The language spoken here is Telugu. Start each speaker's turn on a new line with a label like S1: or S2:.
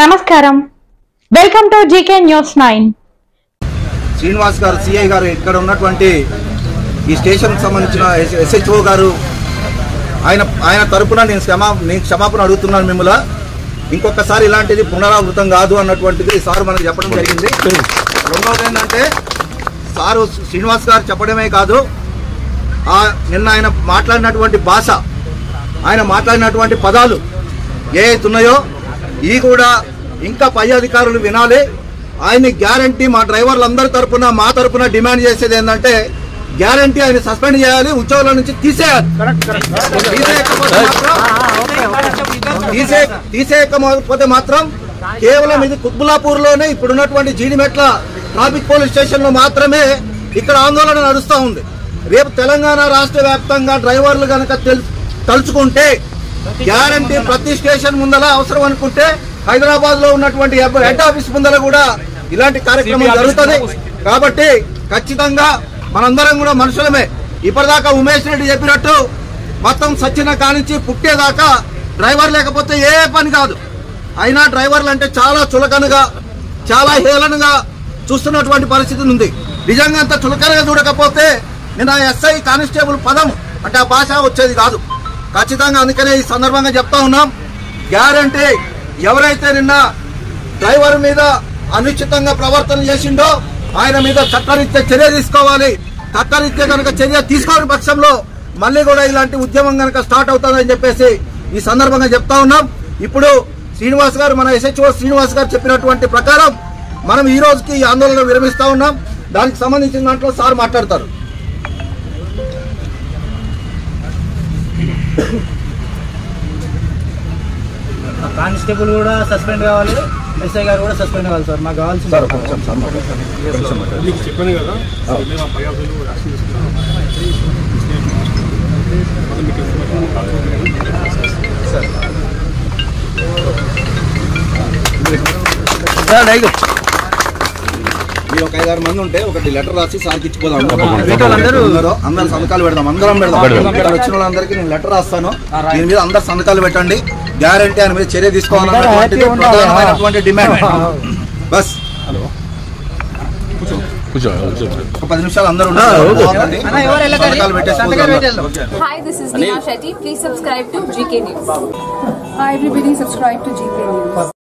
S1: నమస్కారం, welcome to GK news 9.
S2: Srinivas గారు సిఐ గారు ఇక్కడ ఉన్నటువంటి ఈ స్టేషన్కి సంబంధించిన SHO గారు ఆయన తరపున నేను క్షమాపణ అడుగుతున్నాను. మిమ్మల్ని ఇంకొకసారి ఇలాంటిది పునరావృతం కాదు అన్నటువంటిది సార్ మనకు చెప్పడం జరిగింది. రెండవది ఏంటంటే సారు శ్రీనివాస్ గారు చెప్పడమే కాదు, నిన్న ఆయన మాట్లాడినటువంటి భాష, ఆయన మాట్లాడినటువంటి పదాలు ఏవైతున్నాయో ఈ కూడా ఇంకా పై అధికారులు వినాలి. ఆయన్ని గ్యారంటీ మా డ్రైవర్లందరి తరపున మా తరపున డిమాండ్ చేసేది ఏంటంటే గ్యారంటీ ఆయన సస్పెండ్ చేయాలి, ఉద్యోగుల నుంచి తీసేయాలి. తీసేయకపోతే మాత్రం కేవలం ఇది కుత్బుల్లాపూర్ లోనే ఇప్పుడున్నటువంటి జీడిమెట్ల ట్రాఫిక్ పోలీస్ స్టేషన్ లో మాత్రమే ఇక్కడ ఆందోళన నడుస్తూ ఉంది. రేపు తెలంగాణ రాష్ట్ర వ్యాప్తంగా డ్రైవర్లు కనుక తలుచుకుంటే గ్యారంటీ ప్రతి స్టేషన్ ముందల అవసరం అనుకుంటే హైదరాబాద్ లో ఉన్నటువంటి హెడ్ ఆఫీస్ ముందల కూడా ఇలాంటి కార్యక్రమం జరుగుతుంది. కాబట్టి ఖచ్చితంగా మనందరం కూడా మనుషులమే. ఇప్పటిదాకా ఉమేష్ రెడ్డి చెప్పినట్టు మొత్తం సచ్చిన కానించి పుట్టేదాకా డ్రైవర్ లేకపోతే ఏ పని కాదు. అయినా డ్రైవర్లు అంటే చాలా చులకనగా, చాలా హేళనగా చూస్తున్నటువంటి పరిస్థితి ఉంది. నిజంగా అంత చులకనగా చూడకపోతే నేను SI కానిస్టేబుల్ పదం అంటే ఆ భాష వచ్చేది కాదు. ఖచ్చితంగా అందుకనే ఈ సందర్భంగా చెప్తా ఉన్నాం, గ్యారంటీ ఎవరైతే నిన్న డ్రైవర్ మీద అనుచితంగా ప్రవర్తన చేసిండో ఆయన మీద చట్టరీత్యా చర్య తీసుకోవాలి. చట్టరీత్యా కనుక చర్య తీసుకోని పక్షంలో మళ్ళీ కూడా ఇలాంటి ఉద్యమం కనుక స్టార్ట్ అవుతుందని చెప్పేసి ఈ సందర్భంగా చెప్తా ఉన్నాం. ఇప్పుడు శ్రీనివాస్ గారు, మన SHO శ్రీనివాస్ గారు చెప్పినటువంటి ప్రకారం మనం ఈ రోజుకి ఈ ఆందోళన విరమిస్తా ఉన్నాం. దానికి సంబంధించిన దాంట్లో సార్ మాట్లాడతారు.
S3: కానిస్టేబుల్ కూడా సస్పెండ్ కావాలి, SI గారు కూడా సస్పెండ్ కావాలి సార్. మాకు కావాల్సింది
S4: చెప్పాను కదా,
S2: మీరు ఒక 5-6 మంది ఉంటే ఒకటి లెటర్ రాసి సార్కి ఇచ్చిపోదాం. అందరు సంతకాలు పెడదాం, అందరం పెడదాం. ఇక్కడ వచ్చిన వాళ్ళందరికీ నేను లెటర్ రాస్తాను, దీని మీద అందరు సంతకాలు పెట్టండి. గ్యారంటీ ఆయన మీద చర్య తీసుకోవాలన్నటువంటిది ప్రధానమైనటువంటి డిమాండ్. బస్ ఒక 10 నిమిషాలు అందరూ సంతకాలు పెట్టేసుకోవాలి.
S5: Hi, this is Neha Shetty. Please subscribe to GK News.
S6: Hi everybody, subscribe to GK News.